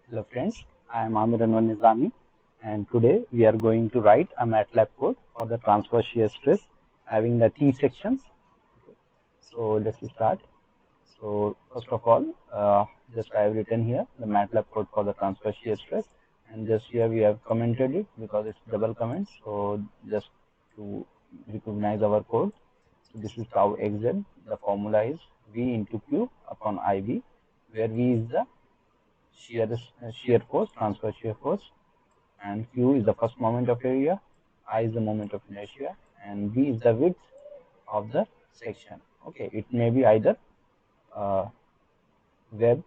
Hello friends, I am Amir Anwar Nizami, and today we are going to write a Matlab code for the transverse shear stress having the T sections. So let's start. So first of all, just I have written here the Matlab code for the transverse shear stress, and just here we have commented it because it's double comment. So just to recognize our code, so this is tau xz. The formula is V into Q upon IV, where V is the shear force, transverse shear force, and Q is the first moment of area, I is the moment of inertia, and V is the width of the section. Okay, it may be either web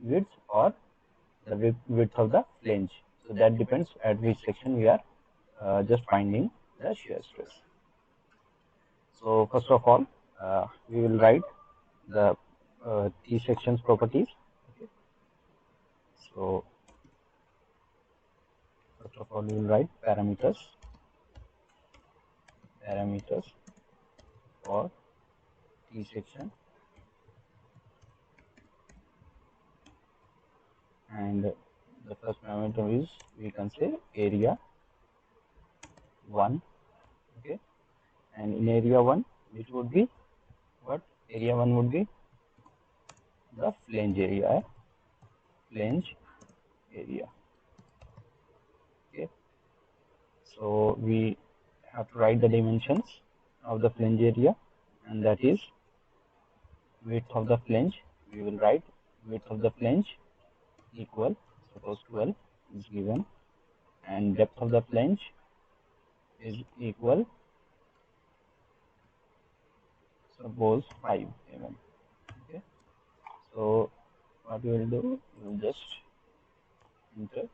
width or the width of the flange. So that depends at which section we are just finding the shear stress. So first of all, we will write the T sections properties. Okay. So first of all, we will write parameters for T section, and the first parameter is, we can say, area 1. Okay, and in area 1, which would be what? Area 1 would be the flange area. Okay, so we have to write the dimensions of the flange area, and that is width of the flange. We will write width of the flange equal, suppose 12 is given, and depth of the flange is equal, suppose 5 mm. Okay, so what we will do, we will just enter,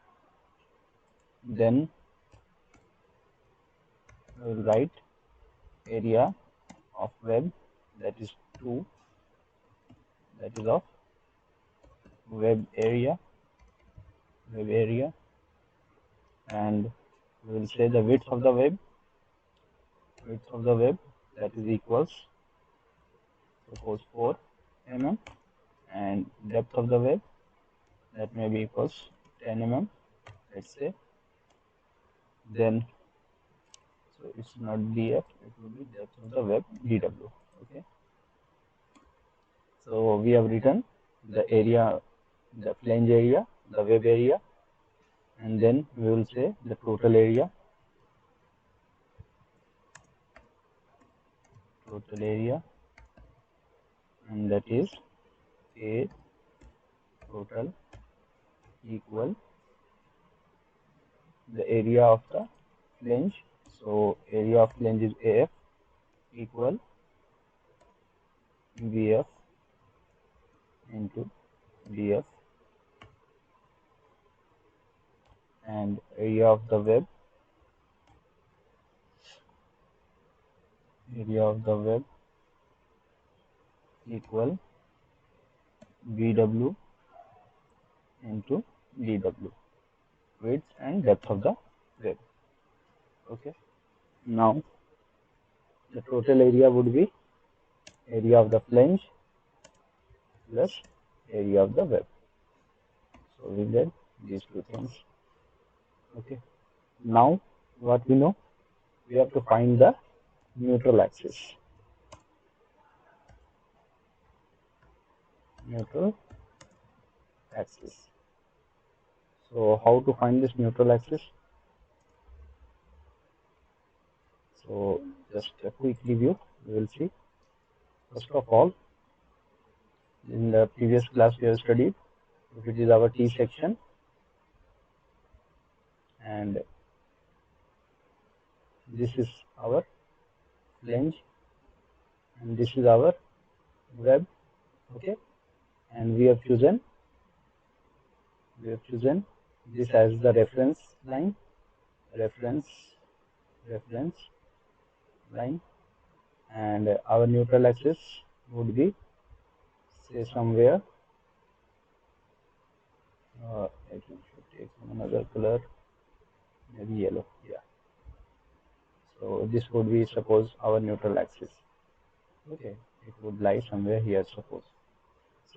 then we will write area of web, that is 2, that is of web area, and we will say the width of the web, that is equals, suppose 4 mm, and depth of the web, that may be equals 10 mm, let's say. Then, so it's not df, it will be depth of the web, dw. Okay, so we have written the area, the flange area, the web area, and then we will say the total area, and that is A total equal the area of the flange. So area of flange is AF equal BF into DF, and area of the web, equal BW into DW, width and depth of the web. Okay, now the total area would be area of the flange plus area of the web. So we get these two things. Okay, now what we know, we have to find the neutral axis. So how to find this neutral axis? So just a quick review we will see. First of all, in the previous class we have studied, if it is our T section and this is our flange and this is our web. Okay, and we have chosen this as the reference line, and our neutral axis would be, say, somewhere, I think should take some another color, maybe yellow. Yeah, so this would be, suppose, our neutral axis. Okay, it would lie somewhere here, suppose.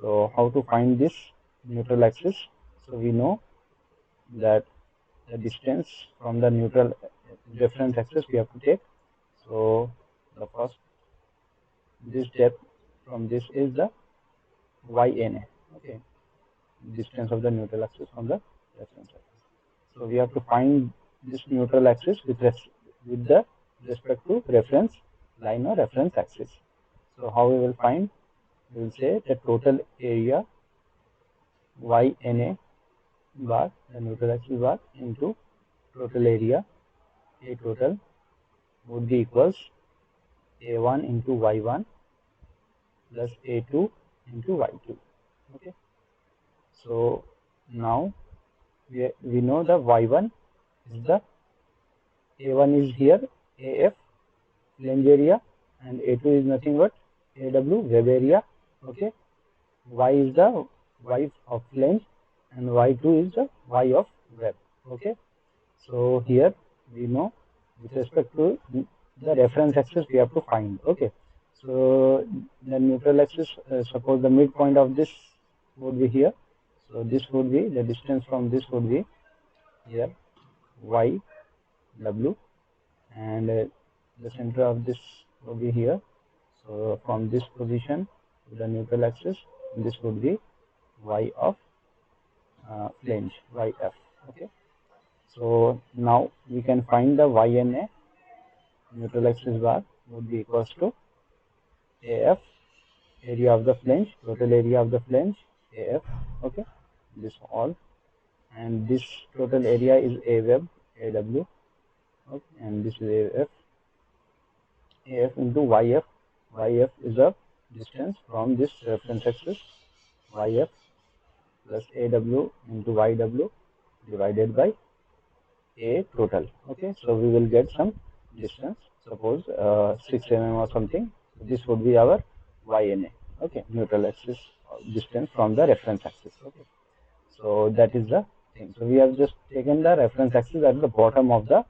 So how to find this neutral axis? So we know that the distance from the neutral reference axis we have to take. So the first, this depth from this is the YNA, okay, distance of the neutral axis from the reference axis. So we have to find this neutral axis with the respect to reference line or reference axis. So how we will find? We will say the total area YNA bar, the neutral axis bar, into total area A total would be equals A1 into Y1 plus A2 into Y2. Okay. So now we know the Y1 is the A1 is here AF flange area, and A2 is nothing but AW web area. Okay. Y is the Y of flange and Y2 is the Y of web. Okay. So here we know with respect to the reference axis we have to find. Okay. So the neutral axis, suppose the midpoint of this would be here. So this would be the distance from this would be here Y W, and the center of this would be here. So from this position to the neutral axis, this would be Y of flange, YF. Okay. So now we can find the YNA neutral axis bar would be equals to AF area of the flange, total area of the flange, AF. Okay. This all, and this total area is A web, AW. Okay. And this is AF. AF into YF. YF is the distance from this reference axis, YF plus AW into YW divided by A total. Okay, so we will get some distance, suppose 6 mm or something. So this would be our YNA. Okay, neutral axis distance from the reference axis. Okay, so that is the thing. So we have just taken the reference axis at the bottom of the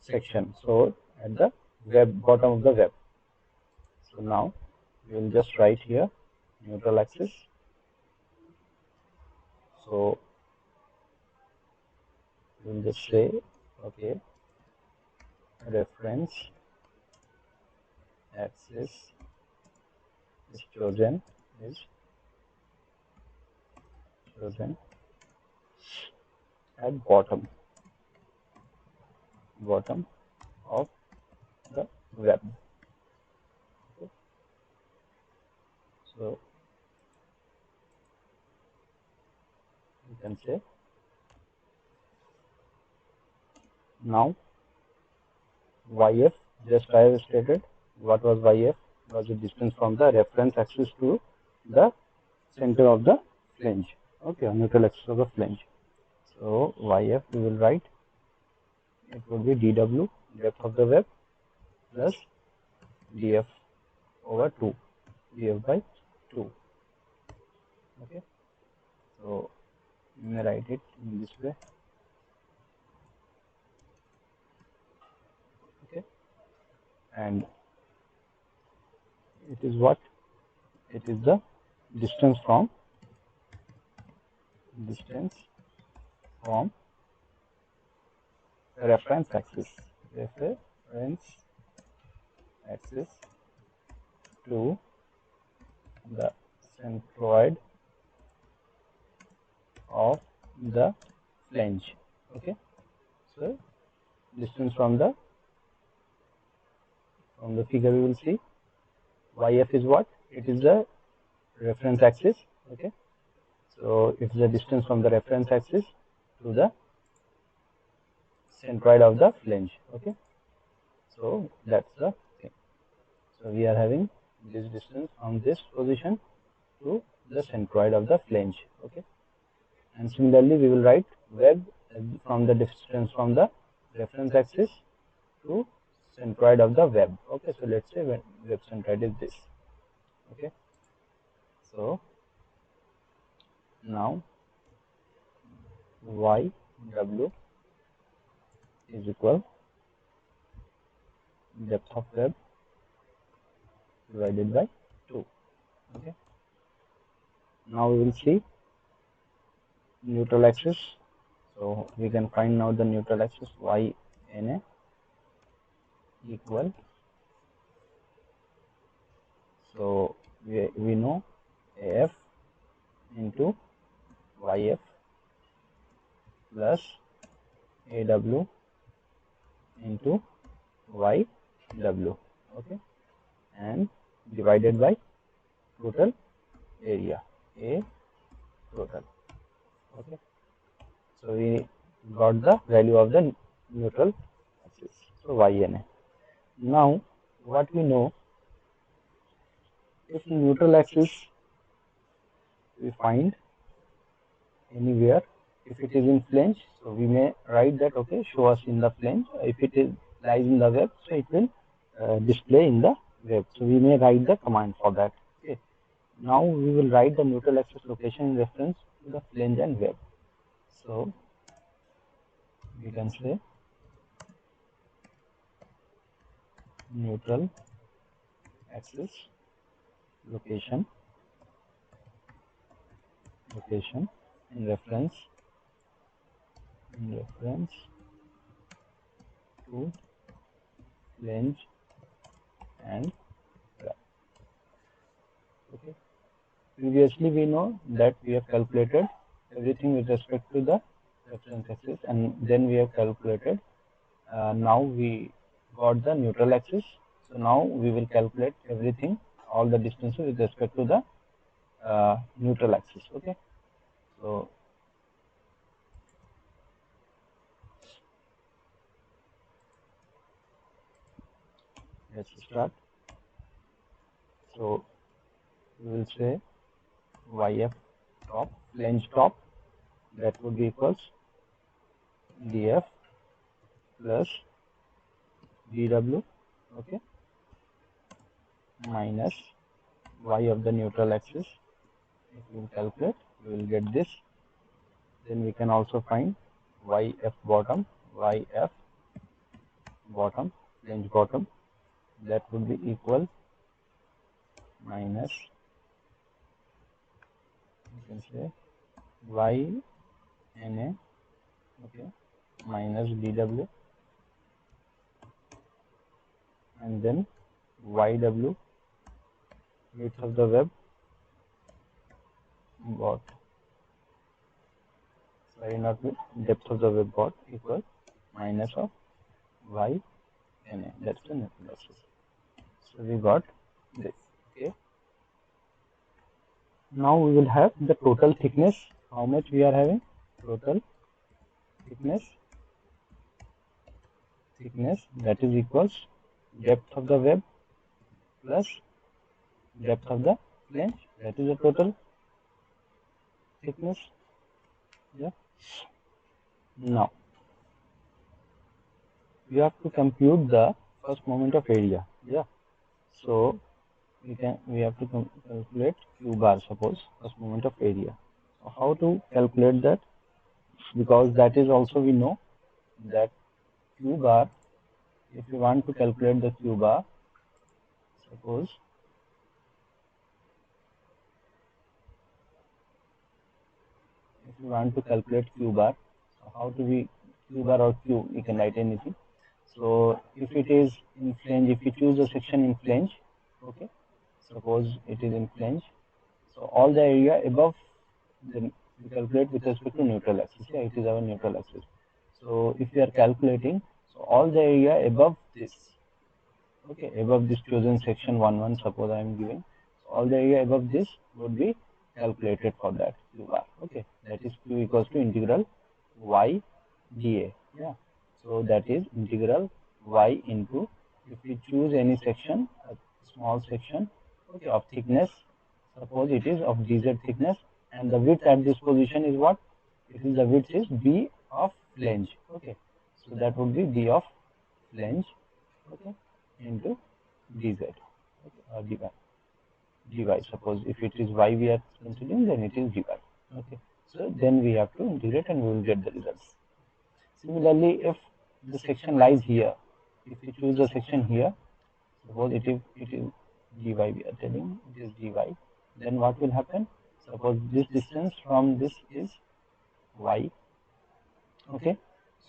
section. So at the bottom of the web. So now we will just write here neutral axis. So we will just say, okay, reference axis is chosen at bottom of the web. Okay. So you can say now YF, just I have stated what was YF, was the distance from the reference axis to the center of the flange. Okay, neutral axis of the flange. So YF we will write, it would be DW, depth of the web, plus DF over 2, DF by 2. Okay, so you may write it in this way. Okay, and it is what? It is the distance from reference axis to the centroid of the flange. Okay, so distance from the figure we will see YF is what? It is the reference axis. Okay, so it's the distance from the reference axis to the centroid of the flange. Okay, so that's the thing. So we are having this distance from this position to the centroid of the flange. Okay, and similarly we will write web from the distance from the reference axis to centroid of the web. Okay, so let's say web centroid is this. Okay, so now YW is equal depth of web divided by 2. Okay, now we will see neutral axis. So we can find now the neutral axis y na equal. So we know AF into YF plus AW into YW, okay, and divided by total area, A total, okay. So we got the value of the neutral axis, so YNA. Now what we know, if neutral axis we find anywhere, if it is in flange, so we may write that, okay, show us in the flange. If it is lies in the web, so it will display in the web. So we may write the command for that. Okay. Now we will write the neutral axis location in reference to the flange and web. So we can say neutral axis location in reference to flange and web. Okay. Previously we know that we have calculated everything with respect to the reference axis, and then we have calculated, now we got the neutral axis. So now we will calculate everything, all the distances with respect to the neutral axis. Okay. So let's start. So we will say YF top, flange top, that would be equals DF plus DW, okay, minus Y of the neutral axis. If we will calculate, we will get this. Then we can also find YF bottom, flange bottom, that would be equal minus, you can say YNA, okay, minus DW, and then YW, width of the web bot, sorry, not width, depth of the web bot, equal minus of YNA, that's the neutral axis. So we got this. Okay. Now we will have the total thickness. How much we are having? Total thickness, that is equals depth of the web plus depth of the flange, that is the total thickness. Yeah. Now we have to compute the first moment of area. Yeah. So we have to calculate Q bar, suppose first moment of area. So how to calculate that? Because that is also, we know that Q bar, if you want to calculate the Q bar, suppose if you want to calculate Q bar, so how do we, Q bar or Q, you can write anything. So if it is in flange, if you choose a section in flange, okay, suppose it is in flange, so all the area above, then we calculate with respect to neutral axis. Yeah, it is our neutral axis. So if we are calculating, so all the area above this, okay, above this chosen section 1, suppose I am giving, so all the area above this would be calculated for that Q bar. Okay, that is Q equals to integral y dA. Yeah, so that is integral y into, if we choose any section, a small section, okay, of thickness, suppose it is of dz thickness, and the width at this position is what? It is, the width is b of flange. Okay, so that would be b of flange, okay, into dz, okay, or dy. Suppose if it is y we are considering, then it is dy. Okay, so then we have to integrate and we will get the results. Similarly, if the section lies here, if we choose the section here, suppose it is dy, we are telling it is dy, then what will happen? Suppose this distance from this is y. Okay,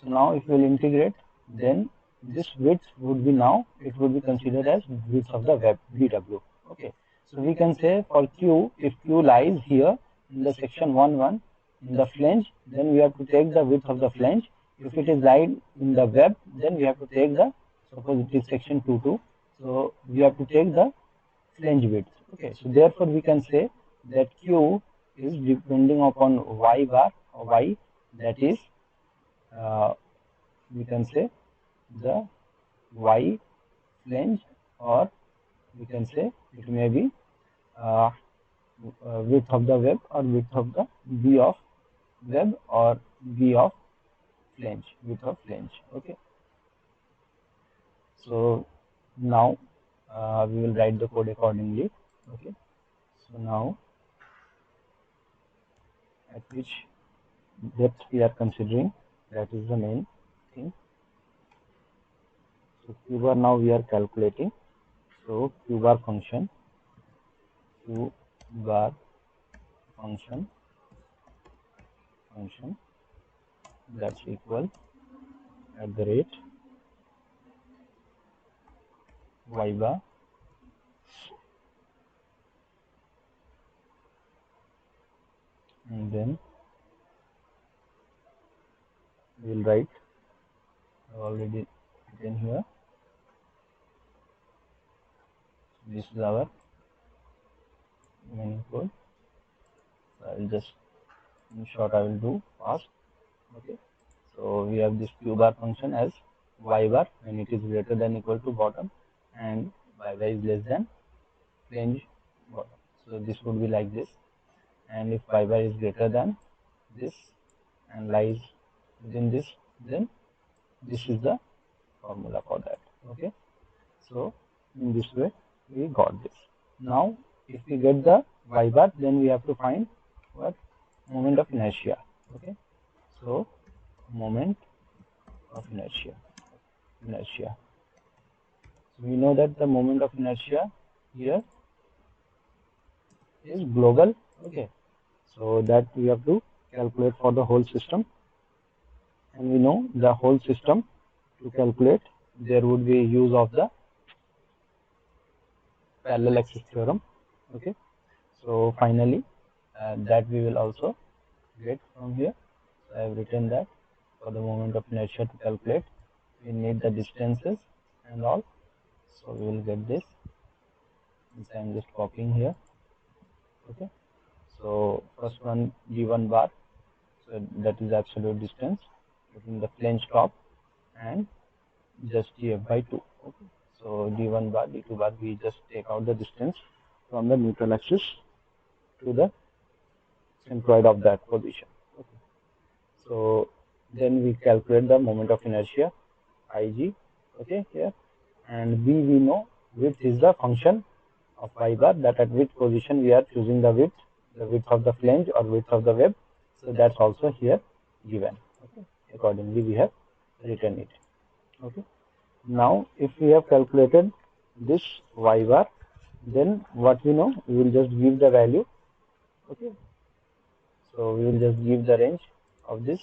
so now if we will integrate, then this width would be, now it would be considered as width of the web, VW. Okay, so we can say for Q, if Q lies here in the section 1, in the flange, then we have to take the width of the flange. If it is lied in the web, then we have to take the, suppose it is section 2, so we have to take the flange width. Okay, so therefore we can say that Q is depending upon y bar or y, that is we can say the y flange, or we can say it may be uh, width of the web, or width of the v of web, or v of flange, width of flange. Okay, so now we will write the code accordingly. Okay, so now at which depth we are considering, that is the main thing. So q bar now we are calculating. So q bar function that's equal at the rate y bar and then we will write, already written here, this is our remaining code. So I will just, in short, I will do fast. Okay, so we have this q bar function as y bar when it is greater than equal to bottom, and y bar is less than flange bottom. So this would be like this, and if y bar is greater than this and lies within this, then this is the formula for that. Okay, so in this way we got this. Now if we get the y bar, then we have to find what? Moment of inertia. Okay, so moment of inertia. So we know that the moment of inertia here is global. Okay, so that we have to calculate for the whole system, and we know the whole system, to calculate there would be use of the parallel axis theorem. Okay, so finally that we will also get from here. So I have written that for the moment of inertia to calculate, we need the distances and all. So we will get this. I am just copying here. Okay, so first one d1 bar, so that is absolute distance between the flange top and just df by 2. Okay, so d1 bar, d2 bar, we just take out the distance from the neutral axis to the centroid of that position. Okay, so then we calculate the moment of inertia ig. Okay, here, and b we know width is the function of y bar, that at which position we are choosing the width of the flange or width of the web. So that's also here given. Okay, accordingly we have written it. Okay, now if we have calculated this y bar, then what we know, we will just give the value. Okay, so we will just give the range of this,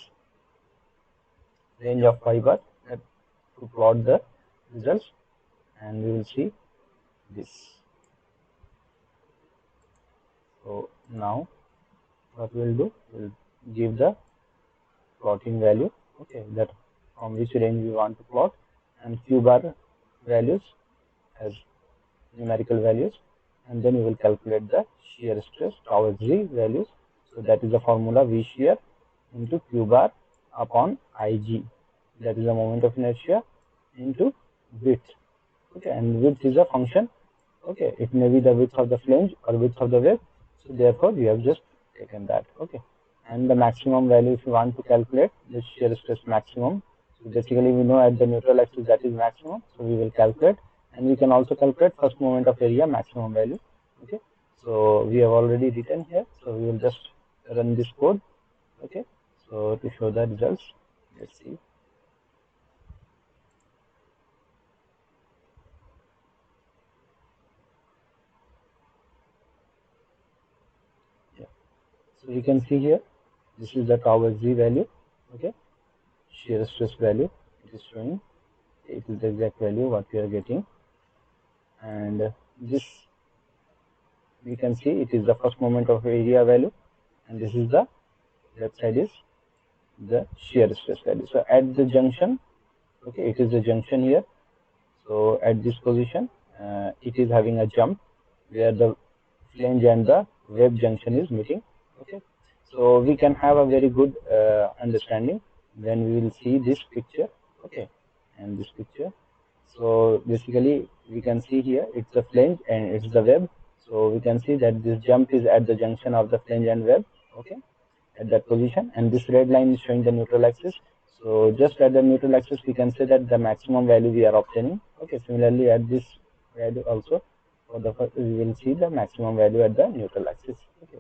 range of y bar, to plot the results, and we will see this. So now what we will do, we will give the plotting value. Okay, that from which range we want to plot, and q bar values as numerical values, and then we will calculate the shear stress tau xg values. So that is the formula, V shear into q bar upon ig, that is the moment of inertia, into width. Okay, and width is a function. Okay, it may be the width of the flange or width of the web, so therefore we have just taken that. Okay, and the maximum value, if you want to calculate the shear stress maximum, so basically we know at the neutral axis that is maximum, so we will calculate, and we can also calculate first moment of area maximum value. Okay, so we have already written here, so we will just run this code. Okay, so to show the results, let's see. Yeah, so you can see here This is the tau xz value. Okay, shear stress value it is showing. It is the exact value what we are getting, and this we can see it is the first moment of area value, and this is the left side is the shear stress value. So at the junction, okay, it is the junction here. So at this position, it is having a jump where the flange and the web junction is meeting. Okay, so we can have a very good understanding when we will see this picture. Okay, and this picture. So basically, we can see here it's the flange and it's the web. So we can see that this jump is at the junction of the flange and web. Okay, at that position, and this red line is showing the neutral axis. So just at the neutral axis, we can say that the maximum value we are obtaining. Okay, similarly at this value also, for the first, we will see the maximum value at the neutral axis. Okay,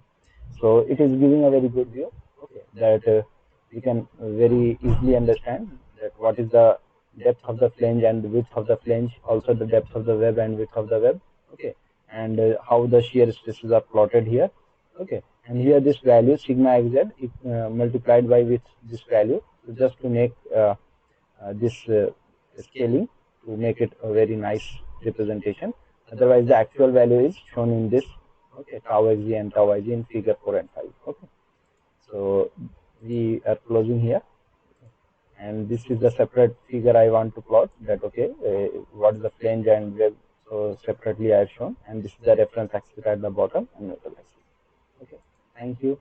so it is giving a very good view. Okay, that we can very easily understand that what is the depth of the flange and the width of the flange, also the depth of the web and width of the web. Okay, and how the shear stresses are plotted here. Okay, and here this value sigma xz is multiplied by with this value, so just to make this scaling, to make it a very nice representation. Otherwise the actual value is shown in this, okay, tau xz and tau ig in figure 4 and 5. Okay, so we are closing here, and this is the separate figure I want to plot, that okay, what is the flange and web, so separately I have shown, and this is the reference axis at the bottom and neutral axis. Okay, thank you.